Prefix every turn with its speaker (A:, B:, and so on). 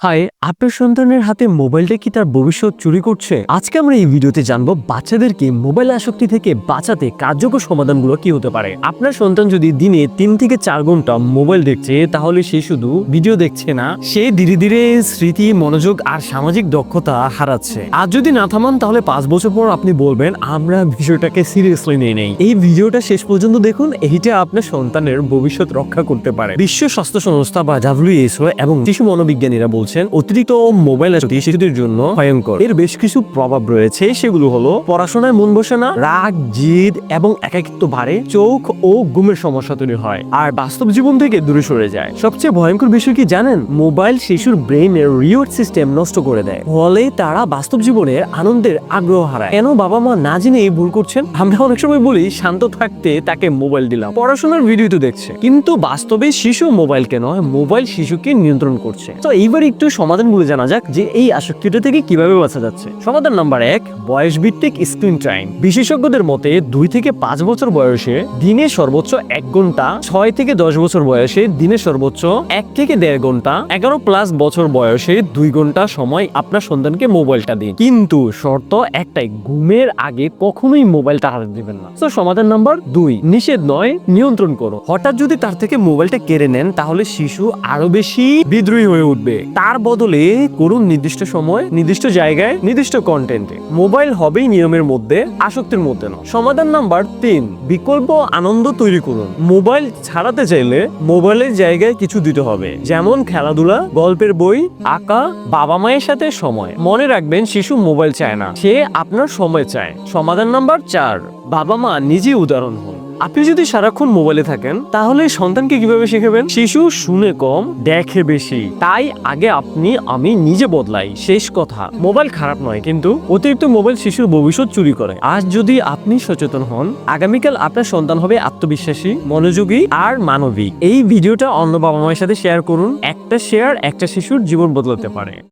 A: High, আপনার সন্তানের হাতে মোবাইলটা কি তার ভবিষ্যৎ চুরি করছে? আজকে আমরা এই ভিডিওতে জানবো বাচ্চাদেরকে মোবাইল আসক্তি থেকে বাঁচাতে কার্যকর সমাধানগুলো কি হতে পারে। আপনার সন্তান যদি দিনে 3 থেকে 4 ঘন্টা মোবাইল দেখছে, তাহলে সে শুধু ভিডিও দেখছে না, সে ধীরে ধীরে স্মৃতি, মনোযোগ আর সামাজিক দক্ষতা হারাচ্ছে। আর যদি না থামান, তাহলে 5 বছর পর আপনি বলবেন আমরা বিষয়টাকে সিরিয়াসলি নিয়ে নেই। এই ভিডিওটা শেষ পর্যন্ত দেখুন, এইটা আপনার সন্তানের ভবিষ্যৎ রক্ষা করতে পারে। বিশ্ব স্বাস্থ্য সংস্থা বা WHO এবং শিশু মনোবিজ্ঞানীরা বলছেন অতিরিক্ত মোবাইল আসক্তি শিশুদের জন্য ভয়ঙ্কর। এর বেশ কিছু প্রভাব রয়েছে, সেগুলো হলো পড়াশোনায় মন বসে না, রাগ, জিদ এবং একাকিত্ব বাড়ে, চোখ ও ঘুমের সমস্যা তৈরি হয়, আর বাস্তব জীবন থেকে দূরে সরে যায়। সবচেয়ে ভয়ঙ্কর বিষয় কি জানেন? মোবাইল শিশুর ব্রেইনের রিওয়ার্ড সিস্টেম নষ্ট করে দেয়, ফলে তারা বাস্তব জীবনের আনন্দের আগ্রহ হারায়। কেন বাবা মা না জেনে এই ভুল করছেন? আমরা অনেক সময় বলি শান্ত থাকতে তাকে মোবাইল দিলাম, পড়াশোনার ভিডিও তো দেখছে, কিন্তু বাস্তবে শিশু মোবাইলকে নয়, মোবাইল শিশুকে নিয়ন্ত্রণ করছে। তো এইবার একটু সমাধানগুলো জানা যাক যে এই আসক্তিটা থেকে কিভাবে বাঁচা যাচ্ছে। সমাধান নাম্বার 1, বয়স ভিত্তিক স্ক্রিন টাইম। বিশেষজ্ঞদের মতে 2 থেকে 5 বছর বয়সে দিনে সর্বোচ্চ 1 ঘন্টা, 6 থেকে 10 বছর বয়সে দিনে সর্বোচ্চ 1 থেকে 1.5 ঘন্টা, 11+ বছর বয়সে 2 ঘন্টা সময় আপনার সন্তানকে মোবাইলটা দিন। কিন্তু শর্ত একটাই, ঘুমের আগে কখনোই মোবাইলটা হাতে দিবেন না। তো সমাধান নাম্বার 2, নিষেধ নয়, নিয়ন্ত্রণ করো। হঠাৎ যদি তার থেকে মোবাইলটা কেড়ে নেন, তাহলে শিশু আরো বেশি বিদ্রোহী হয়ে উঠবে। তার বদলে করুন নির্দিষ্ট সময়, নির্দিষ্ট জায়গায়, নির্দিষ্ট কন্টেন্টে। মোবাইল হবেই নিয়মের মধ্যে, আসক্তির মধ্যে নয়। সমাধান নাম্বার 3, বিকল্প আনন্দ তৈরি করুন। মোবাইল ছাড়াতে চাইলে মোবাইলের জায়গায় কিছু দিতে হবে, যেমন খেলাধুলা, গল্পের বই, আঁকা, বাবা মায়ের সাথে সময়। মনে রাখবেন, শিশু মোবাইল চায় না, সে আপনার সময় চায়। সমাধান নাম্বার 4, বাবা মা নিজে উদাহরণ হন। আপনি যদি সারাক্ষণ মোবাইলে থাকেন, তাহলে সন্তানকে কিভাবে শেখাবেন? শিশু শুনে কম, দেখে বেশি। তাই আগে আমি নিজে বদলাই। শেষ কথা, মোবাইল খারাপ নয়, কিন্তু অতিরিক্ত মোবাইল শিশুর ভবিষ্যৎ চুরি করে। আজ যদি আপনি সচেতন হন, আগামীকাল আপনার সন্তান হবে আত্মবিশ্বাসী, মনোযোগী আর মানবিক। এই ভিডিওটা অন্য বাবা মায়ের সাথে শেয়ার করুন। একটা শেয়ার একটা শিশুর জীবন বদলাতে পারে।